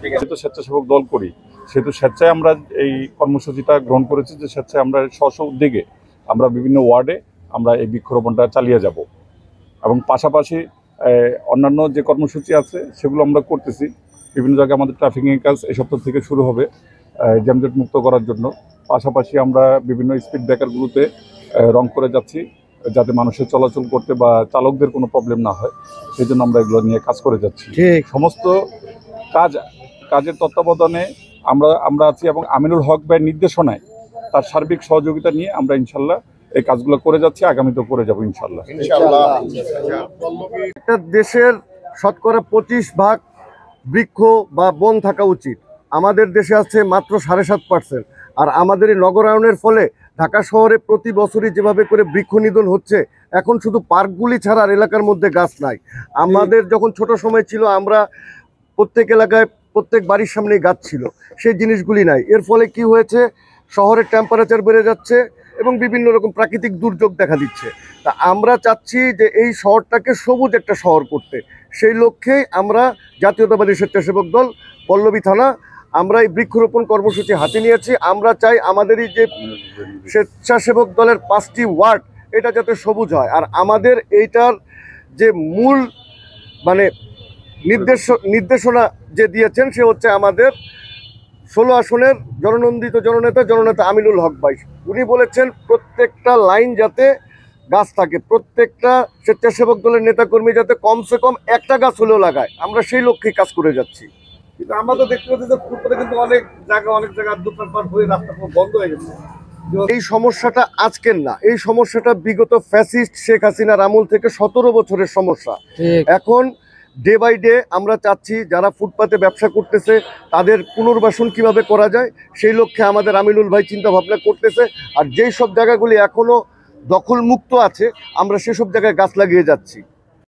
যেহেতু স্বেচ্ছাসেবক দল করি সেহেতু স্বেচ্ছায় আমরা এই কর্মসূচিটা গ্রহণ করেছি যে স্বেচ্ছায় আমরা স্ব উদ্যোগে আমরা বিভিন্ন ওয়ার্ডে আমরা এই বৃক্ষরোপণটা চালিয়ে যাব এবং পাশাপাশি অন্যান্য যে কর্মসূচি আছে সেগুলো আমরা করতেছি। বিভিন্ন জায়গায় আমাদের ট্রাফিকিং কাজ এই সপ্তাহ থেকে শুরু হবে জ্যামজট মুক্ত করার জন্য। পাশাপাশি আমরা বিভিন্ন স্পিড ব্রেকারগুলোতে রং করে যাচ্ছি যাতে মানুষের চলাচল করতে বা চালকদের কোনো প্রবলেম না হয়, সেই জন্য আমরা এগুলো নিয়ে কাজ করে যাচ্ছি। সমস্ত কাজের তত্ত্বাবধানে আমরা আছি এবং আমিনুল হক ভাইয়ের নির্দেশনায় তার সার্বিক সহযোগিতা নিয়ে আমরা ইনশাল্লাহ এই কাজগুলো করে যাচ্ছি, আগামীতেও করে যাবো ইনশাল্লাহ। একটা দেশের শতকরা 25% বৃক্ষ বা বন থাকা উচিত। আমাদের দেশে আছে মাত্র 7.5%। আর আমাদের এই নগরায়নের ফলে ঢাকা শহরে প্রতি বছরই যেভাবে করে বৃক্ষ নিধন হচ্ছে, এখন শুধু পার্কগুলি ছাড়া আর এলাকার মধ্যে গাছ নাই। আমাদের যখন ছোট সময় ছিল আমরা প্রত্যেক এলাকায় প্রত্যেক বাড়ির সামনেই গাছ ছিল, সেই জিনিসগুলি নাই। এর ফলে কি হয়েছে, শহরের টেম্পারেচার বেড়ে যাচ্ছে এবং বিভিন্ন রকম প্রাকৃতিক দুর্যোগ দেখা দিচ্ছে। তা আমরা চাচ্ছি যে এই শহরটাকে সবুজ একটা শহর করতে। সেই লক্ষ্যেই আমরা জাতীয়তাবাদী স্বেচ্ছাসেবক দল পল্লবী থানা আমরা এই বৃক্ষরোপণ কর্মসূচি হাতে নিয়েছি। আমরা চাই আমাদের এই যে স্বেচ্ছাসেবক দলের 5টি ওয়ার্ড এটা যাতে সবুজ হয়। আর আমাদের এইটার যে মূল মানে নির্দেশনা যে দিয়েছেন সে হচ্ছে আমাদের 16 আসনের জননন্দিত জননেতা আমিনুল হক ভাই। উনি বলেছেন প্রত্যেকটা লাইন যাতে গাছ থাকে, প্রত্যেকটা স্বেচ্ছাসেবক দলের নেতাকর্মী যাতে কমসে কম একটা গাছ হলেও লাগায়। আমরা সেই লক্ষ্যেই কাজ করে যাচ্ছি। কিন্তু আমরা তো দেখতে পাচ্ছি যে ফুটপাতে কিন্তু অনেক জায়গা দোকানপাট হয়ে রাস্তা বন্ধ হয়ে গেছে। এই সমস্যাটা আজকের না, এই সমস্যাটা বিগত ফ্যাসিস্ট শেখ হাসিনার আমল থেকে 17 বছরের সমস্যা। এখন ডে বাই ডে আমরা চাচ্ছি যারা ফুটপাতে ব্যবসা করতেছে তাদের পুনর্বাসন কিভাবে করা যায় সেই লক্ষ্যে আমাদের আমিনুল ভাই চিন্তা ভাবনা করতেছে। আর যেই সব জায়গাগুলি এখনো দখল মুক্ত আছে আমরা সেসব জায়গায় গাছ লাগিয়ে যাচ্ছি।